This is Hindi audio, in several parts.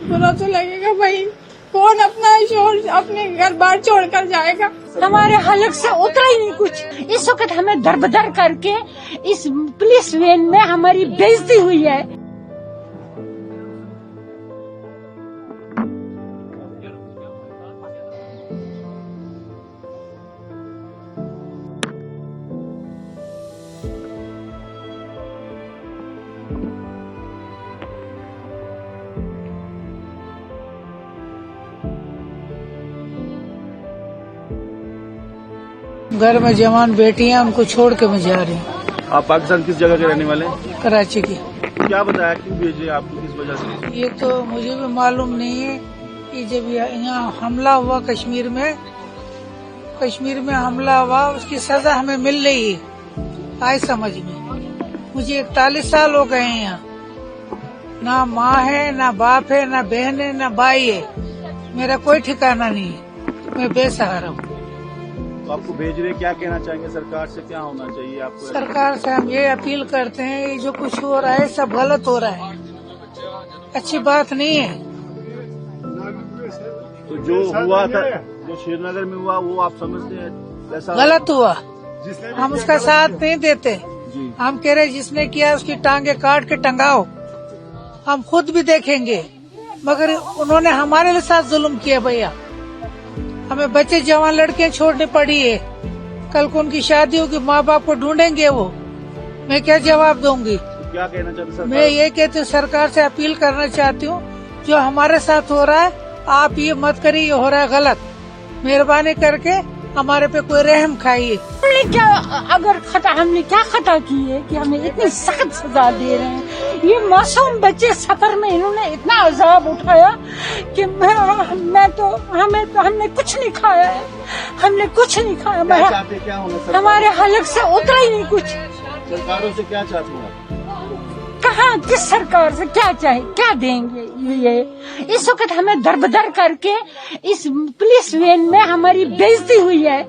बुरा तो लगेगा भाई, कौन अपना शोर अपने घर बार छोड़कर जाएगा। हमारे हलक से उतरा ही नहीं कुछ। इस वक्त हमें दरबदर करके इस पुलिस वैन में हमारी बेइज्जती हुई है। घर में जवान बेटियां उनको छोड़ के मैं जा रही हूँ। आप पाकिस्तान किस जगह के रहने वाले हैं? कराची की। क्या बताया, क्यों भेजे आपको, किस वजह से? ये तो मुझे भी मालूम नहीं है कि जब यहाँ हमला हुआ कश्मीर में हमला हुआ, उसकी सजा हमें मिल रही है। आए समझ में, मुझे 41 साल हो गए हैं यहाँ। ना माँ है, ना बाप है, ना बहन है, ना भाई है। मेरा कोई ठिकाना नहीं है, मैं बेसहारा हूँ। तो आपको भेज रहे, क्या कहना चाहेंगे सरकार से, क्या होना चाहिए आपको? सरकार से हम ये अपील करते हैं, ये जो कुछ हो रहा है सब गलत हो रहा है, अच्छी बात नहीं है। तो जो हुआ था, जो श्रीनगर में हुआ, वो आप समझते हैं कैसा गलत हुआ? हम उसका साथ नहीं देते। हम कह रहे जिसने किया उसकी टांगे काट के टंगाओ, हम खुद भी देखेंगे। मगर उन्होंने हमारे साथ जुल्म किया भैया। हमें बच्चे जवान लड़कियां छोड़नी पड़ी है। कल को उनकी शादी होगी, माँ बाप को ढूंढेंगे वो, मैं क्या जवाब दूंगी? तो क्या कहना चाहते सरकार? मैं ये कहती हूँ, सरकार से अपील करना चाहती हूँ, जो हमारे साथ हो रहा है आप ये मत करिए, ये हो रहा है गलत। मेहरबानी करके हमारे पे कोई रहम खाइए। हमने क्या अगर हमने क्या खता की है कि हमें इतनी सख्त सजा दे रहे हैं? ये मासूम बच्चे सफर में इन्होंने इतना अजाब उठाया कि हमने कुछ नहीं खाया है, हमने कुछ नहीं खाया। क्या चाहते, क्या होना? हमारे हलक से उतरा ही नहीं कुछ। सरकारों से क्या चाहते हैं? कहाँ, किस सरकार से क्या चाहे, क्या देंगे? ये इस वक्त हमें दरबदर करके इस पुलिस वैन में हमारी बेइज्जती हुई है।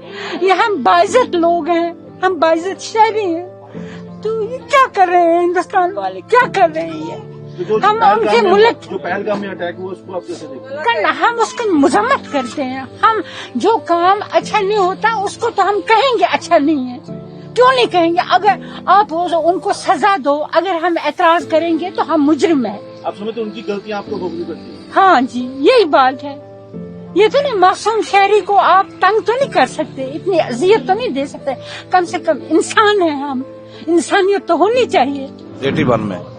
ये हम बाइज्जत लोग हैं, हम बाइज्जत शहरी हैं, तो ये क्या कर रहे हैं हिंदुस्तान वाले, क्या कर रहे हैं ये? तो हम उनके मुल्क जो पहलगाम में अटैक हुआ, उसको आप कैसे देखते हैं? हम उसकी मजम्मत करते हैं। हम जो काम अच्छा नहीं होता उसको तो हम कहेंगे अच्छा नहीं है, क्यों नहीं कहेंगे? अगर आप उनको सजा दो, अगर हम एतराज करेंगे तो हम मुजरिम हैं। आप समझते उनकी गलतियां आपको भोगनी पड़ती है? हाँ जी, यही बात है। ये तो नहीं, मासूम शहरी को आप तंग तो नहीं कर सकते, इतनी अजियत तो नहीं दे सकते। कम से कम इंसान है हम, इंसानियत तो होनी चाहिए। 81 में तो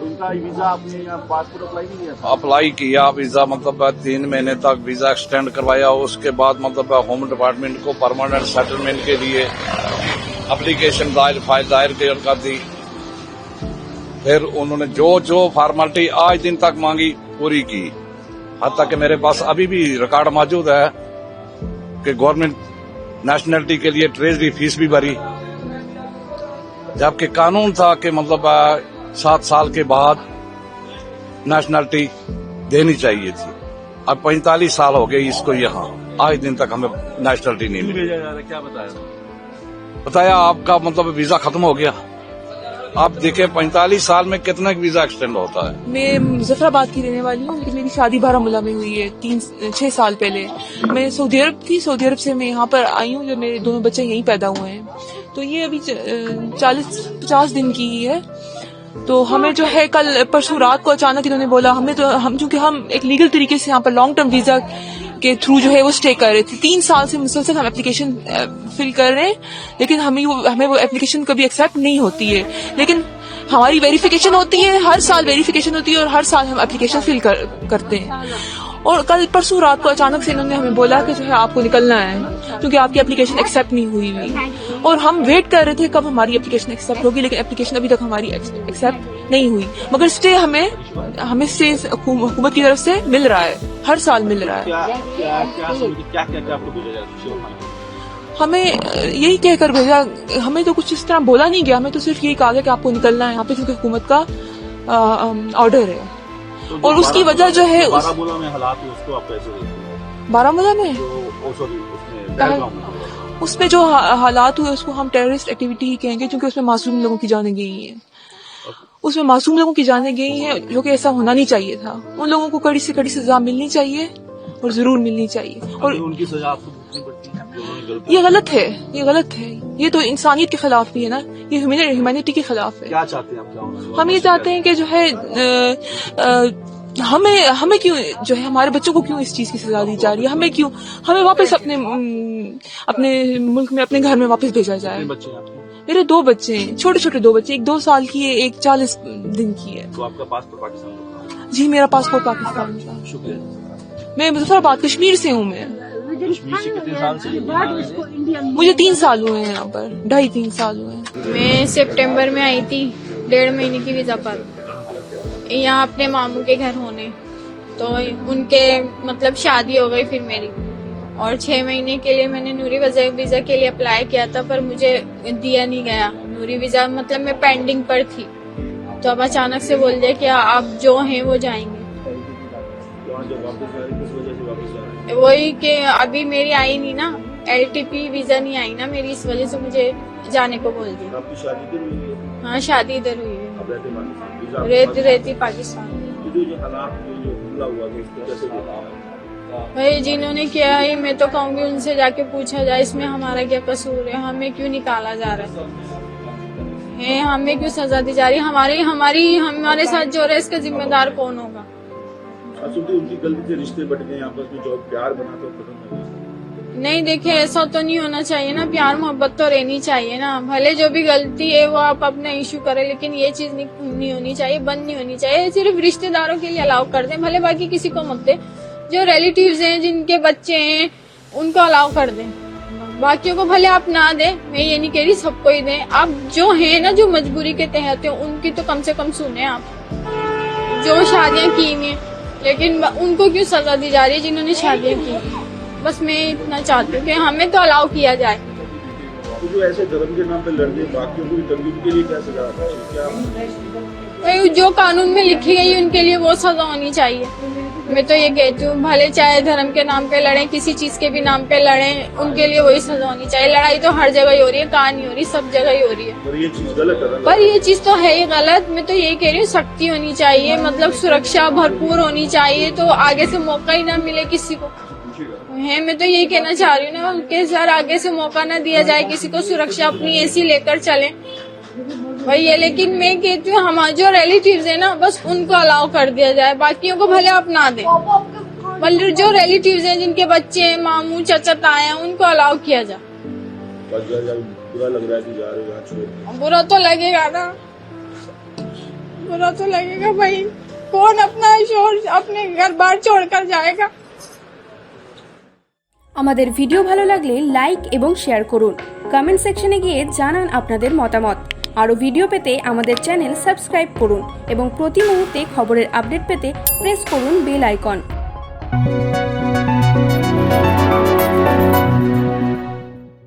उनका वीजा आपने पासपोर्ट अप्लाई नहीं किया था? अप्लाई किया वीजा, मतलब 3 महीने तक वीजा एक्सटेंड करवाया। उसके बाद मतलब होम डिपार्टमेंट को परमानेंट सेटलमेंट के लिए एप्लीकेशन फाइल दायर कर दी। फिर उन्होंने जो फॉर्मेलिटी आज दिन तक मांगी पूरी की। हत्ता कि मेरे पास अभी भी रिकॉर्ड मौजूद है कि गवर्नमेंट नेशनलिटी के लिए ट्रेजरी फीस भी भरी, जबकि कानून था कि मतलब 7 साल के बाद नेशनलिटी देनी चाहिए थी। अब 45 साल हो गए इसको, यहाँ आज दिन तक हमें नेशनलिटी नहीं मिली। भेजा जा रहा है, क्या बताया आपका मतलब वीजा खत्म हो गया। आप देखें 45 साल में कितना वीजा एक्सटेंड होता है। मैं मुजफ्फराबाद की रहने वाली हूँ, लेकिन मेरी शादी बारामूला में हुई है 6 साल पहले। मैं सऊदी अरब थी, सऊदी अरब से मैं यहाँ पर आई हूँ, जो मेरे दोनों बच्चे यहीं पैदा हुए हैं। तो ये अभी 40-50 दिन की ही है। तो हमें जो है कल परसों रात को अचानक इन्होंने बोला, चूंकि हम एक लीगल तरीके से यहाँ पर लॉन्ग टर्म वीजा के थ्रू जो है वो स्टे कर रहे थे। 3 साल से मुसलसल हम एप्लीकेशन फिल कर रहे हैं, लेकिन हमें वो एप्लीकेशन कभी एक्सेप्ट नहीं होती है। लेकिन हमारी वेरिफिकेशन होती है, हर साल वेरिफिकेशन होती है और हर साल हम एप्लीकेशन फिल करते हैं। और कल परसों रात को अचानक से इन्होंने हमें बोला कि जो है आपको निकलना है, क्योंकि आपकी एप्लीकेशन एक्सेप्ट नहीं हुई। और हम वेट कर रहे थे कब हमारी एप्लीकेशन एक्सेप्ट होगी, लेकिन एप्लीकेशन अभी तक हमारी एक्सेप्ट नहीं हुई। मगर स्टे हमें स्टे हुकूमत की तरफ से मिल रहा है, हर साल मिल रहा है। क्या आपको भेजा जा रहा है? हमें यही कहकर भेजा, हमें तो कुछ इस तरह बोला नहीं गया, हमें तो सिर्फ यही कहा गया कि आपको निकलना है यहाँ पे, क्योंकि हुकूमत का ऑर्डर है। तो और उसकी वजह जो है बारामूला में हालात है, उसको आप कैसे देखते हैं? बारामूला में उसमें जो हालात हुए उसको हम टेररिस्ट एक्टिविटी ही कहेंगे, क्योंकि उसमें मासूम लोगों की जानें गई हैं। उसमें मासूम लोगों की जानें गई हैं, जो कि ऐसा होना नहीं चाहिए था। उन लोगों को कड़ी से कड़ी सजा मिलनी चाहिए और जरूर मिलनी चाहिए। और उनकी सजा आपको भुगतनी पड़ती है। ये गलत है, ये गलत है। ये तो इंसानियत के खिलाफ भी है ना, ये ह्यूमैनिटी के खिलाफ है। क्या चाहते हैं आप? क्या होना? हम ये चाहते हैं कि जो है हमें क्यों जो है हमारे बच्चों को क्यों इस चीज की सजा दी जा रही है? हमें वापस अपने मुल्क में, अपने घर में वापस भेजा जाए। कितने बच्चे हैं आपके? मेरे 2 बच्चे हैं, छोटे छोटे 2 बच्चे, एक 2 साल की है, एक 40 दिन की है। तो आपका पासपोर्ट पाकिस्तान का कहाँ है? जी, मेरा पासपोर्ट पाकिस्तान का। शुक्रिया। मैं मुजफ्फराबाद कश्मीर से हूँ। मैं कश्मीर से कितने साल से? मुझे 3 साल हुए हैं यहाँ पर, 2.5-3 साल हुए हैं। मैं सितंबर में आई थी 1.5 महीने की वीजा पर, यहाँ अपने मामू के घर होने। तो उनके मतलब शादी हो गई फिर मेरी, और 6 महीने के लिए मैंने नूरी वीजा के लिए अप्लाई किया था, पर मुझे दिया नहीं गया नूरी वीजा। मतलब मैं पेंडिंग पर थी, तो अब अचानक से बोल दिया कि आप जो हैं वो जाएंगे। वही कि अभी मेरी आई नहीं ना, LTP वीजा नहीं आई ना मेरी, इस वजह से मुझे जाने को बोल दिया। आपकी शादी इधर हुई है? हाँ, शादी इधर हुई है। अब रहते पाकिस्तान? वीजा आपके पास? रहती पाकिस्तान। जो हालात जो हमला हुआ था, इसको कैसे देखा है? भाई जिन्होंने किया है, मैं तो कहूँगी उनसे जाके पूछा जाए इसमें हमारा क्या कसूर है, हमें क्यों निकाला जा रहा है, हमें क्यों सजा दी जा रही है, हमारे साथ जो हो रहा है इसका जिम्मेदार कौन होगा? उनकी गलती से रिश्ते बट गए आपस में, जो प्यार बना तो खत्म हो गया। नहीं देखिए, ऐसा तो नहीं होना चाहिए ना, प्यार मोहब्बत तो रहनी चाहिए ना। भले जो भी गलती है वो आप अपना इशू करें, लेकिन ये चीज नहीं होनी चाहिए, बंद नहीं होनी चाहिए। सिर्फ रिश्तेदारों के लिए अलाउ कर दें, भले बाकी किसी को मत दें। जो रिलेटिव्स हैं, जिनके बच्चे हैं, उनको अलाउ कर दें, बाकियों को भले आप ना दें। मैं ये नहीं कह रही सबको ही दें, आप जो है ना, जो मजबूरी के तहत है, उनकी तो कम से कम सुने आप। जो शादियां की हैं, लेकिन उनको क्यों सजा दी जा रही है जिन्होंने शादियां की? बस मैं इतना चाहती हूँ कि हमें तो अलाउ किया जाए। तो जो ऐसे धर्म के नाम पे लड़ने, बाकियों को भी तरकीब के लिए क्या सजा है? जो कानून में लिखी गई उनके लिए वो सजा होनी चाहिए। मैं तो ये कहती हूँ, भले चाहे धर्म के नाम पे लड़े, किसी चीज के भी नाम पे लड़े, उनके लिए वही सजा होनी चाहिए। लड़ाई तो हर जगह ही हो रही है, कहाँ नहीं हो रही, सब जगह ही हो रही है। पर ये चीज गलत है। पर ये चीज तो है ही गलत। मैं तो यही कह रही हूँ, सख्ती होनी चाहिए, मतलब सुरक्षा भरपूर होनी चाहिए, तो आगे से मौका ही ना मिले किसी को है। मैं तो यही कहना चाह रही हूँ ना कि सर, आगे से मौका ना दिया जाए किसी को, सुरक्षा अपनी ऐसी लेकर चले वही है। लेकिन मैं कहती हूँ, हमारे जो रिलेटिव्स है ना, बस उनको अलाउ कर दिया जाए, बाकियों को भले आप ना दें। मतलब जो रिलेटिव्स हैं, जिनके बच्चे हैं, मामू चाचा ताए हैं, उनको अलाउ किया जाए। बुरा लग रहा है कि जा रहे हो यहाँ छोड़। बुरा तो लगेगा ना, बुरा तो लगेगा भाई। कौन अपना शोर अपने घर बार छोड़कर जाएगा? আমাদের ভিডিও ভালো লাগলে লাইক এবং শেয়ার করুন, কমেন্ট সেকশনে গিয়ে জানান আপনাদের মতামত। আরও ভিডিও পেতে আমাদের চ্যানেল সাবস্ক্রাইব করুন এবং প্রতি মুহূর্তে খবরের আপডেট পেতে প্রেস করুন বেল আইকন।